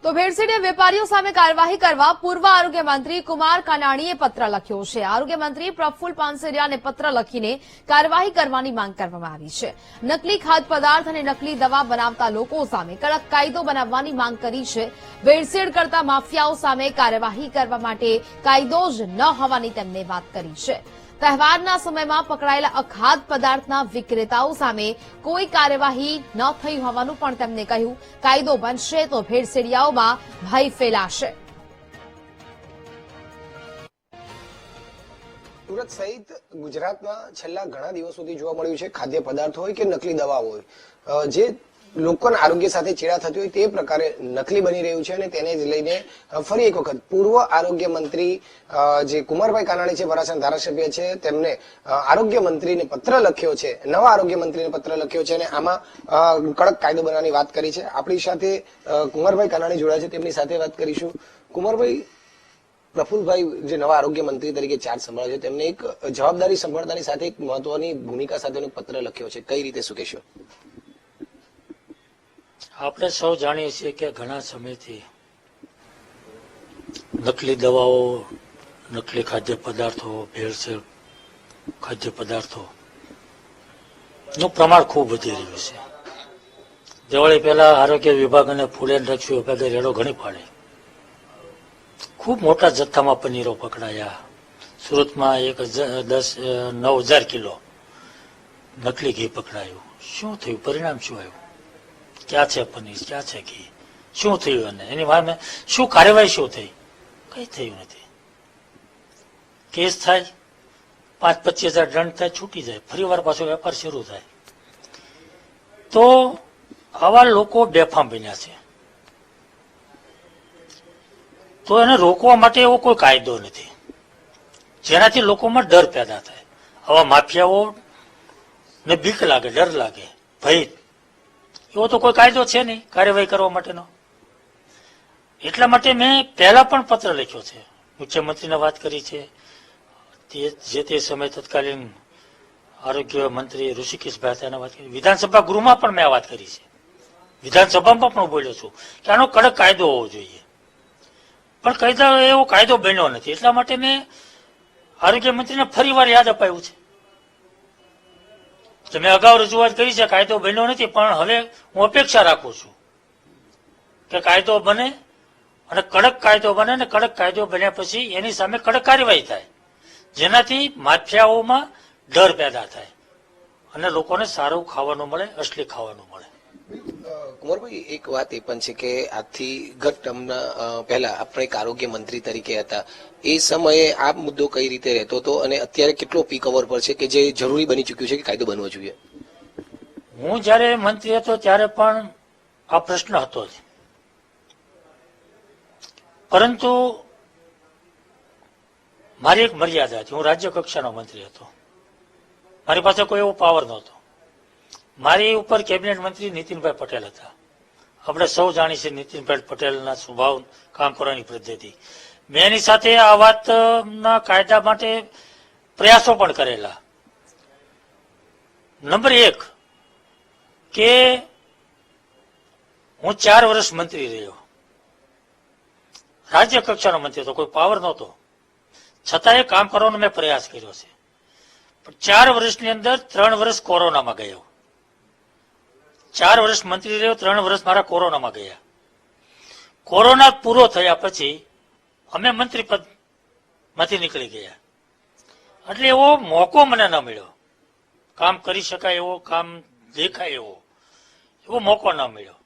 તો ભેળસેળિયા વેપારીઓ સામે કાર્યવાહી કરવા પૂર્વ આરોગ્ય મંત્રી કુમાર કાનાણીએ પત્ર લખ્યો છે. આરોગ્ય મંત્રી પ્રફુલ્લ પાનસેરિયાને પત્ર લખીને કાર્યવાહી કરવાની માંગ કરવામાં આવી છે. નકલી ખાદ્ય પદાર્થ અને નકલી દવા બનાવતા લોકો સામે કડક કાયદો બનાવવાની માંગ કરી છે. ભેળસેળ કરતા માફિયાઓ સામે કાર્યવાહી કરવા માટે કાયદો જ ન હોવાની તેમને વાત કરી છે. તહેવારના સમયમાં પકડાયેલા અખાદ્ય પદાર્થના વિક્રેતાઓ સામે કોઈ કાર્યવાહી ન થઈ હોવાનું પણ તેમણે કહ્યું. કાયદો બનશે તો ભેળસેળિયાઓમાં ભય ફેલાશે. સુરત સહિત ગુજરાતમાં છેલ્લા ઘણા દિવસોથી જોવા મળ્યું છે ખાદ્ય પદાર્થો હોય કે નકલી દવાઓ હોય જે લોકોના આરોગ્ય સાથે ચેડા થતી હોય તે પ્રકારે નકલી બની રહ્યું છે અને તેને જ લઈને ફરી એક વખત પૂર્વ આરોગ્ય મંત્રી જે કુમારભાઈ કાનાણી છે, વરાછાના ધારાસભ્ય છે, તેમને આરોગ્ય મંત્રીને પત્ર લખ્યો છે, નવા આરોગ્ય મંત્રીને પત્ર લખ્યો છે અને આમાં કડક કાયદો બનાવવાની વાત કરી છે. આપણી સાથે કુમારભાઈ કાનાણી જોડાયા છે, તેમની સાથે વાત કરીશું. કુમારભાઈ, પ્રફુલ્લભાઈ જે નવા આરોગ્ય મંત્રી તરીકે ચાર્જ સંભાળે છે, તેમને એક જવાબદારી સંભાળતાની સાથે એક મહત્વની ભૂમિકા સાથેનો પત્ર લખ્યો છે. કઈ રીતે, શું કહેશો? આપણે સૌ જાણીએ છીએ કે ઘણા સમયથી નકલી દવાઓ, નકલી ખાદ્ય પદાર્થો, ભેળસેળ ખાદ્ય પદાર્થો નું પ્રમાણ ખૂબ વધી રહ્યું છે. દિવાળી પહેલા આરોગ્ય વિભાગ અને ફૂડ એન્ડ ડ્રગ્સ વિભાગે રેડો ઘણી પાડી. ખૂબ મોટા જથ્થામાં પનીરો પકડાયા. સુરતમાં 9,000 કિલો નકલી ઘી પકડાયું. શું થયું? પરિણામ શું આવ્યું? ક્યાં છે પનીર, ક્યાં છે ઘી, શું થયું? અને એની સામે શું કાર્યવાહી શું થઈ? કઈ થયું નથી. કેસ થાય, 5-25 હજાર દંડ થાય, છૂટી જાય, ફરી વાર પાછો વેપાર શરૂ થાય. તો આવા લોકો બેફામ બન્યા છે. તો એને રોકવા માટે એવો કોઈ કાયદો નથી જેનાથી લોકોમાં ડર પેદા થાય. આવા માફિયાઓ ને બીક લાગે, ડર લાગે, ભય. એવો તો કોઈ કાયદો છે નહીં કાર્યવાહી કરવા માટેનો. એટલા માટે મેં પહેલા પણ પત્ર લખ્યો છે, મુખ્યમંત્રીને વાત કરી છે. જે તે સમય તત્કાલીન આરોગ્ય મંત્રી ઋષિકેશભાઈ તેને વાત કરી. વિધાનસભા ગૃહમાં પણ મેં આ વાત કરી છે. વિધાનસભામાં પણ બોલ્યો છું કે આનો કડક કાયદો હોવો જોઈએ. પણ કાયદો એવો કાયદો બન્યો નથી. એટલા માટે મેં આરોગ્ય મંત્રીને ફરી વાર યાદ અપાયું છે. મેં અગાઉ રજૂઆત કરી છે, કાયદો બન્યો નથી, પણ હવે હું અપેક્ષા રાખું છું કે કાયદો બને અને કડક કાયદો બને અને કડક કાયદો બન્યા પછી એની સામે કડક કાર્યવાહી થાય, જેનાથી માફિયાઓમાં ડર પેદા થાય અને લોકોને સારું ખાવાનું મળે, અસલી ખાવાનું મળે. કુમારભાઈ, એક વાત એ પણ છે કે આજથી ગત ટર્મના પહેલા આપણે એક આરોગ્ય મંત્રી તરીકે હતા, એ સમયે આ મુદ્દો કઈ રીતે રહેતો હતો અને અત્યારે કેટલો પીક ઓવર પર છે કે જે જરૂરી બની ચૂક્યું છે કે કાયદો બનવો જોઈએ? હું જયારે મંત્રી હતો ત્યારે પણ આ પ્રશ્ન હતો જ, પરંતુ મારી એક મર્યાદા હતી. હું રાજ્ય કક્ષાનો મંત્રી હતો, મારી પાસે કોઈ એવો પાવર નહોતો. મારી ઉપર કેબિનેટ મંત્રી નીતિનભાઈ પટેલ હતા. આપણે સૌ જાણીએ છીએ નીતિનભાઈ પટેલના સ્વભાવ, કામ કરવાની પદ્ધતિ. મેં એની સાથે આ વાતના કાયદા માટે પ્રયાસો પણ કરેલા. નંબર 1 કે હું 4 વર્ષ મંત્રી રહ્યો, રાજ્ય કક્ષાનો મંત્રી હતો, કોઈ પાવર નહોતો, છતાં એ કામ કરવાનો મેં પ્રયાસ કર્યો છે. પણ 4 વર્ષની અંદર 3 વર્ષ કોરોનામાં ગયો. 4 વર્ષ મંત્રી રહ્યો, 3 વર્ષ મારા કોરોનામાં ગયા. કોરોના પૂરો થયા પછી અમે મંત્રી પદ માંથી નીકળી ગયા. એટલે એવો મોકો મને ન મળ્યો, કામ કરી શકાય એવો, કામ દેખાય એવો મોકો ન મળ્યો.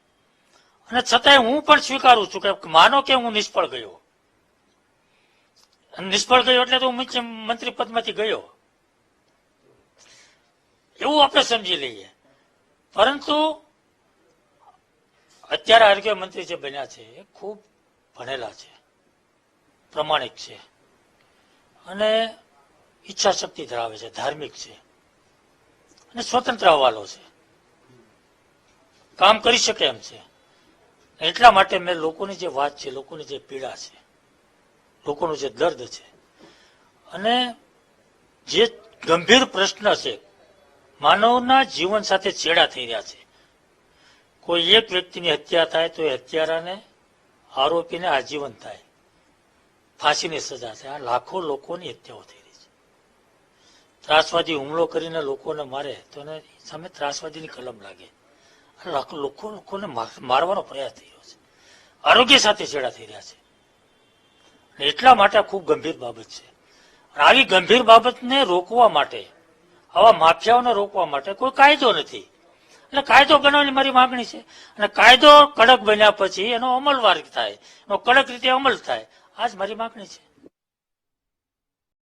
અને છતાંય હું પણ સ્વીકારું છું કે માનો કે હું નિષ્ફળ ગયો. નિષ્ફળ ગયો એટલે તો હું મંત્રી પદમાંથી ગયો એવું આપણે સમજી લઈએ. પરંતુ અત્યારે આરોગ્ય મંત્રી જે બન્યા છે એ ખૂબ ભણેલા છે, પ્રમાણિક છે અને ઈચ્છા શક્તિ ધરાવે છે, ધાર્મિક છે અને સ્વતંત્ર હવાલો છે, કામ કરી શકે એમ છે. એટલા માટે મેં લોકોની જે વાત છે, લોકોની જે પીડા છે, લોકોનું જે દર્દ છે અને જે ગંભીર પ્રશ્ન છે, માનવના જીવન સાથે ચેડા થઈ રહ્યા છે. કોઈ એક વ્યક્તિની હત્યા થાય તો એ હત્યારાને આરોપીને આજીવન થાય, ફાંસીની સજા થાય. આ લાખો લોકોની હત્યાઓ થઈ રહી છે. ત્રાસવાદી હુમલો કરીને લોકોને મારે તો એને સામે ત્રાસવાદીની કલમ લાગે. આ લાખો લોકોને મારવાનો પ્રયાસ થઈ રહ્યો છે. આરોગ્ય સાથે છેડા થઈ રહ્યા છે. અને એટલા માટે આ ખૂબ ગંભીર બાબત છે. અને આવી ગંભીર બાબતને રોકવા માટે, આવા માફિયાઓને રોકવા માટે કોઈ કાયદો નથી. એટલે કાયદો બનાવવાની મારી માગણી છે. અને કાયદો કડક બન્યા પછી એનો અમલવાર થાય, એનો કડક રીતે અમલ થાય, આ જ મારી માગણી છે.